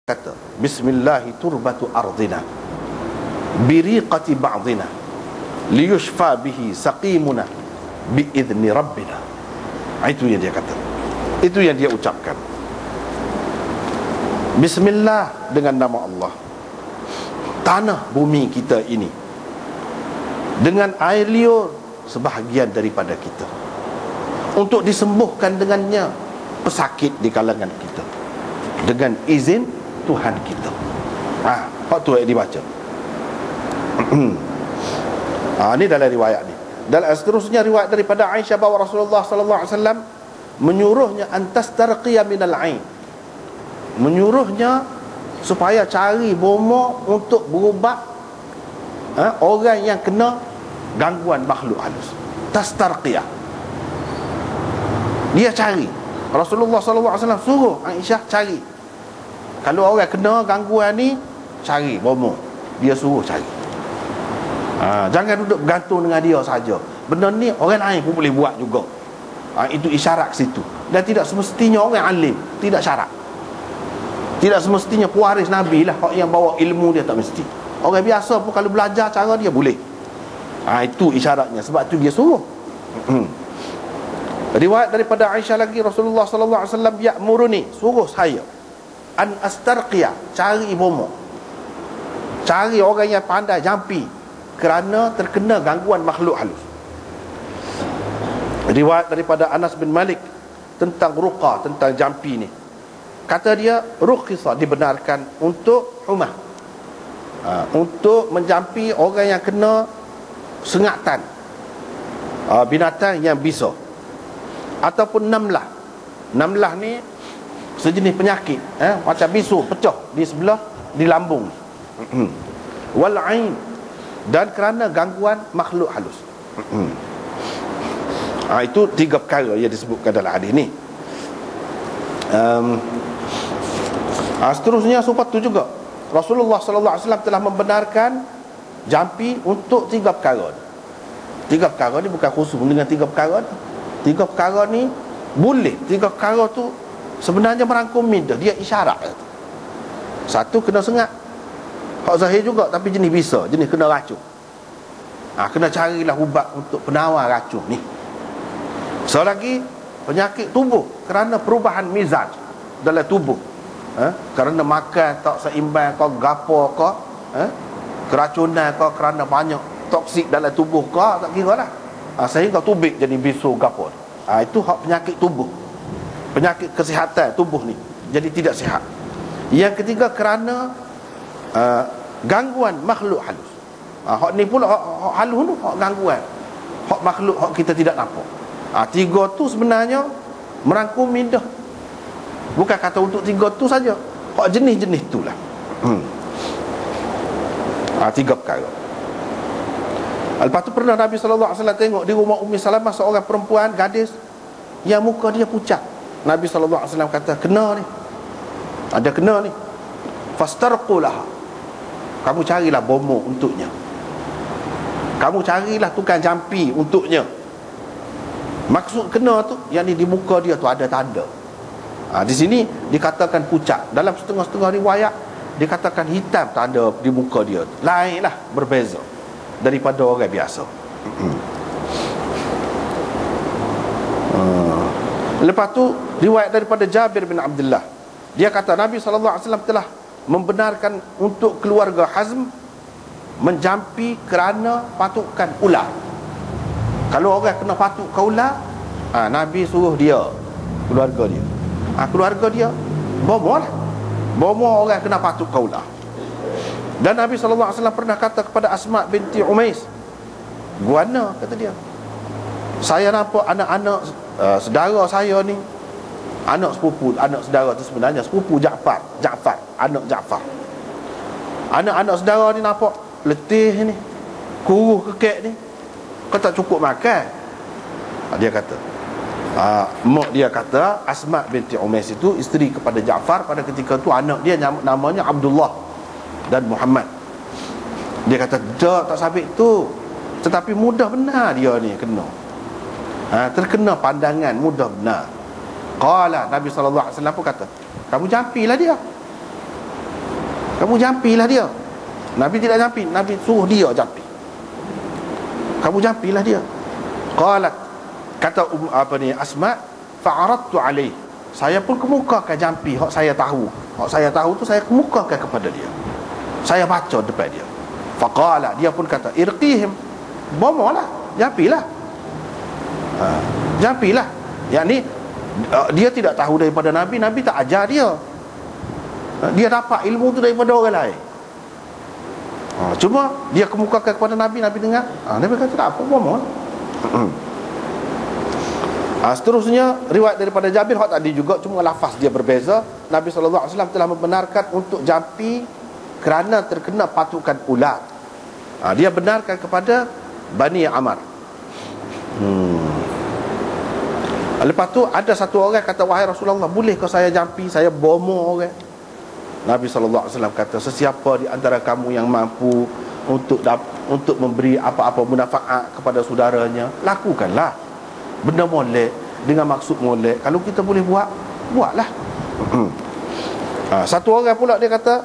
kata bismillahi turbatu ardina biriqati ba'dina liyushfa bihi saqimuna biizni rabbina. Itu yang dia kata, itu yang dia ucapkan. Bismillah, dengan nama Allah, tanah bumi kita ini dengan air liur sebahagian daripada kita, untuk disembuhkan dengannya pesakit di kalangan kita dengan izin Tuhan kita. Hak tu yang dibaca. Ini dalam riwayat ni. Dan seterusnya riwayat daripada Aisyah bahawa Rasulullah sallallahu alaihi wasallam menyuruhnya antastarqiya minal ain, menyuruhnya supaya cari bomo untuk berubat orang yang kena gangguan makhluk halus. Tastarqiyah, dia cari. Rasulullah sallallahu alaihi wasallam suruh Aisyah cari. Kalau orang kena gangguan ni, cari bomo. Dia suruh cari. Jangan duduk bergantung dengan dia saja. Benda ni orang lain pun boleh buat juga. Itu isyarat ke situ. Dan tidak semestinya orang alim, tidak syarat. Tidak semestinya pewaris Nabi lah yang bawa ilmu dia, tak mesti. Orang biasa pun kalau belajar cara dia boleh. Itu isyaratnya. Sebab tu dia suruh. Riwayat daripada Aisyah lagi, Rasulullah sallallahu alaihi wasallam ya'muruni, suruh saya an astarqiya, cari bomo, cari orang yang pandai jampi kerana terkena gangguan makhluk halus. Riwayat daripada Anas bin Malik tentang ruqa, tentang jampi ni, kata dia rukhisa, dibenarkan untuk humah, untuk menjampi orang yang kena sengatan, binatang yang bisa, ataupun namlah. Namlah ni sejenis penyakit, macam bisu pecah di sebelah, di lambung. Wal ain, dan kerana gangguan makhluk halus. Itu tiga perkara yang disebutkan dalam hadis ni. Seterusnya seperti itu juga Rasulullah sallallahu alaihi wasallam telah membenarkan jampi untuk tiga perkara. Tiga perkara ni bukan khusus dengan tiga perkara ni. Tiga perkara ni boleh. Tiga perkara tu sebenarnya merangkumi dia isyarat. Satu, kena sengat, hak zahir juga, tapi jenis bisa, jenis kena racun. Kena carilah ubat untuk penawar racun ni. Selagi penyakit tubuh kerana perubahan mizaj dalam tubuh, kerana makan tak seimbang kau, gapo kau, keracunan kau, kerana banyak toksik dalam tubuh kau, tak kira lah, sehingga tubik jadi bisu gapo. Itu hak penyakit tubuh, penyakit kesihatan tubuh ni jadi tidak sihat. Yang ketiga, kerana gangguan makhluk halus. Hak ni pula, hak halus tu, hak gangguan, hak makhluk, hak kita tidak nampak. Tiga tu sebenarnya merangkumi dah. Bukan kata untuk tiga tu saja, hak jenis-jenis tu lah. Tiga perkara. Lepas tu pernah Nabi sallallahu alaihi wasallam tengok di rumah Ummi Salamah seorang perempuan gadis yang muka dia pucat. Nabi sallallahu alaihi wasallam kata, kena ni, ada kena ni, fastarqulah, kamu carilah bomo untuknya, kamu carilah tukang jampi untuknya. Maksud kena tu, yang ni di muka dia tu ada tanda. Di sini dikatakan pucat. Dalam setengah-setengah riwayat dikatakan hitam tanda di muka dia. Lainlah, berbeza daripada orang biasa. Lepas tu riwayat daripada Jabir bin Abdullah, dia kata Nabi SAW telah membenarkan untuk keluarga Hazm menjampi kerana patukan ular. Kalau orang kena patuk ke ular, Nabi suruh dia, keluarga dia, keluarga dia bomo lah, bomo orang kena patuk ke ular. Dan Nabi SAW pernah kata kepada Asma binti Umais, guana, kata dia, saya nampak anak-anak saudara saya ni, anak sepupu, anak saudara tu sebenarnya sepupu Ja'far, anak Ja'far. Anak-anak saudara ni nampak letih ni, kuruh kekek ni, kau tak cukup makan. Dia kata, mak dia kata, Asma binti Umais itu isteri kepada Ja'far pada ketika tu, anak dia namanya Abdullah dan Muhammad. Dia kata, tak sabit tu, tetapi mudah benar dia ni kena, terkena pandangan, mudah benar. Qala, Nabi SAW pun kata, kamu jampilah dia. Kamu jampilah dia. Nabi tidak jampi, Nabi suruh dia jampi. Kamu jampilah dia. Qalat, kata Asma, fa'aradtu alaih, saya pun kemukakan jampi hak saya tahu. Hak saya tahu tu saya kemukakan kepada dia. Saya baca depan dia. Faqala, dia pun kata, irqihim, bomolah, jampilah. Jampilah. Yakni dia tidak tahu daripada Nabi, Nabi tak ajar dia. Dia dapat ilmu tu daripada orang lain. Cuma dia kemukakan kepada Nabi, Nabi dengar. Nabi kata tak apa, bomolah. Seterusnya riwayat daripada Jabir hak tadi juga, cuma lafaz dia berbeza. Nabi SAW telah membenarkan untuk jampi kerana terkena patukan ulat. Dia benarkan kepada Bani Amar. Lepas tu ada satu orang kata, wahai Rasulullah, boleh ke saya jampi, saya bomo orang? Nabi SAW kata, sesiapa di antara kamu yang mampu untuk memberi apa-apa manfaat kepada saudaranya, lakukanlah. Benda molek dengan maksud molek, kalau kita boleh buat, buatlah. Satu orang pula dia kata,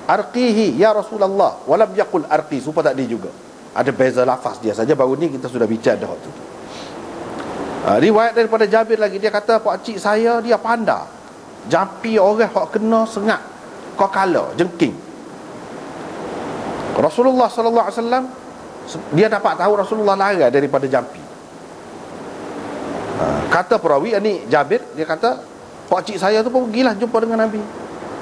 arqihi ya Rasulullah, walam yaqul arqi, supaya tadi juga ada beza lafaz dia saja. Baru ni kita sudah bicara dah tu. Riwayat daripada Jabir lagi, dia kata, pak cik saya dia pandai jampi orang hak kena sengat, kau kala jengking. Rasulullah sallallahu alaihi wasallam, dia dapat tahu Rasulullah larang daripada jampi. Kata perawi ni Jabir, dia kata, pak cik saya tu pun pergilah jumpa dengan Nabi.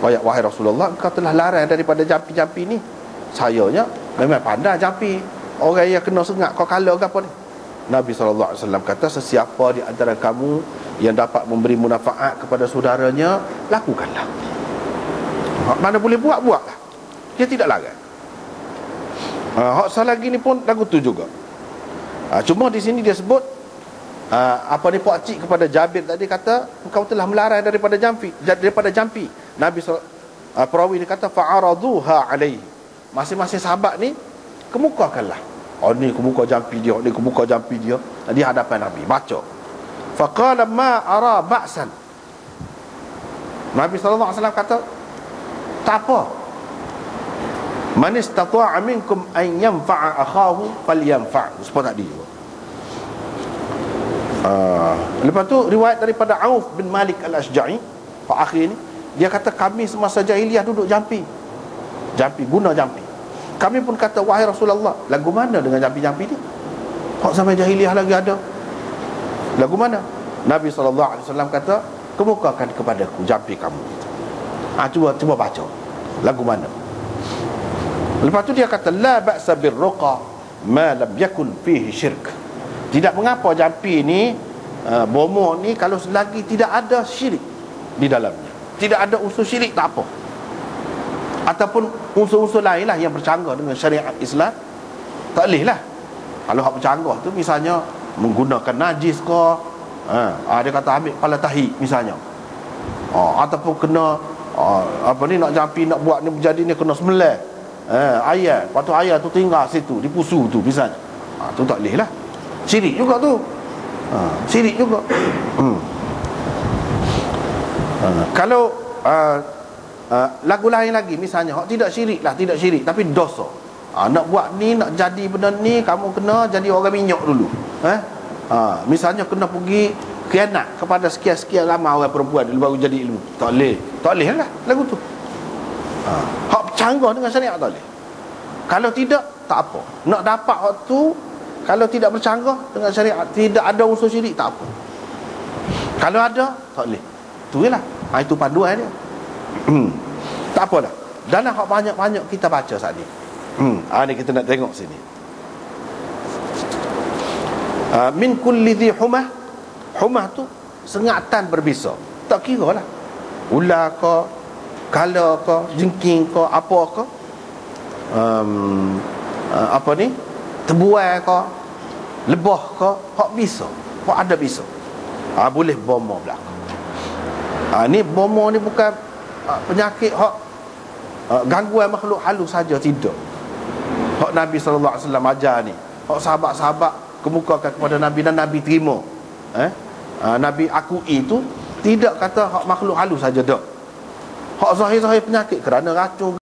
Wahai Rasulullah, engkau telah larang daripada jampi-jampi ni. Sayanya memang pandai jampi orang yang kena sengat, kau kala ke apa ni. Nabi SAW kata, sesiapa di antara kamu yang dapat memberi manfaat kepada saudaranya, lakukanlah. Mana boleh buat, buatlah. Dia tidak larang. Hak lagi ni pun lagu tu juga. Cuma di sini dia sebut pak cik kepada Jabir tadi, kata, engkau telah melarang daripada jampi. Nabi perawi dia kata, fa'araduha alaihi, masing-masing sahabat ni kemukakanlah. Ni kemuka jampi dia, ni kemuka jampi dia di hadapan Nabi, baca. Faqala ma ara ba'san, Nabi SAW kata, tak apa, man istata'a minkum an yanfa'a akhahu falyanfa', seperti tadi juga. Lepas tu riwayat daripada Auf bin Malik al-Ashja'i, pak akhir ni, dia kata, kami semasa jahiliah duduk jampi, guna jampi. Kami pun kata, wahai Rasulullah, lagu mana dengan jampi-jampi ni? Hak sampai jahiliah lagi ada, lagu mana? Nabi SAW kata, kemukakan kepadaku jampi kamu. Cuba baca lagu mana. Lepas tu dia kata, la ba'sa birruqa ma lam yakun fihi syirk, tidak mengapa jampi ni, bomo ni, kalau selagi tidak ada syirik di dalamnya, tidak ada unsur syirik, tak apa. Ataupun unsur-unsur lain lah yang bercanggah dengan syariat Islam, tak boleh lah. Kalau hak bercanggah tu misalnya menggunakan najis ke, dia kata ambil kepala tahi misalnya, ataupun kena nak jampi, nak buat ni menjadi ni, kena sembelih ayat, lepas tu ayat tu tinggal situ di pusu tu misalnya, tu tak boleh lah. Syirik juga tu. Syirik juga. Kalau lagu lain lagi misalnya, tidak syirik lah, tidak syirik tapi dosa. Nak buat ni, nak jadi benda ni, kamu kena jadi orang minyak dulu. Misalnya kena pergi khianat kepada sekian-sekian ramai orang perempuan dulu baru jadi ilmu. Tak boleh lah lagu tu. Hak bercanggah dengan syariat tak boleh. Kalau tidak, tak apa. Nak dapat hak tu, kalau tidak bercanggah dengan syariat, tidak ada unsur syirik, tak apa. Kalau ada, tak boleh. Tu lah. Itu panduan dia. Tak apalah. Dalam hak banyak-banyak kita baca saat ni. Ni kita nak tengok sini. Min kulli dhi humah. Humah tu sengatan berbisa. Tak kira lah, ular ke, kala ke, jengking ke, apa ke, tebuai ke, lebah ke, hak bisa, hak ada bisa, boleh bomo belakang. Ni bomo ni bukan penyakit hak gangguan makhluk halus saja, tidak. Hak Nabi SAW ajar ni, hak sahabat-sahabat kemukakan kepada Nabi dan Nabi terima. Nabi akui itu, tidak kata hak makhluk halus saja dak. Hak zahir-zahir penyakit kerana racun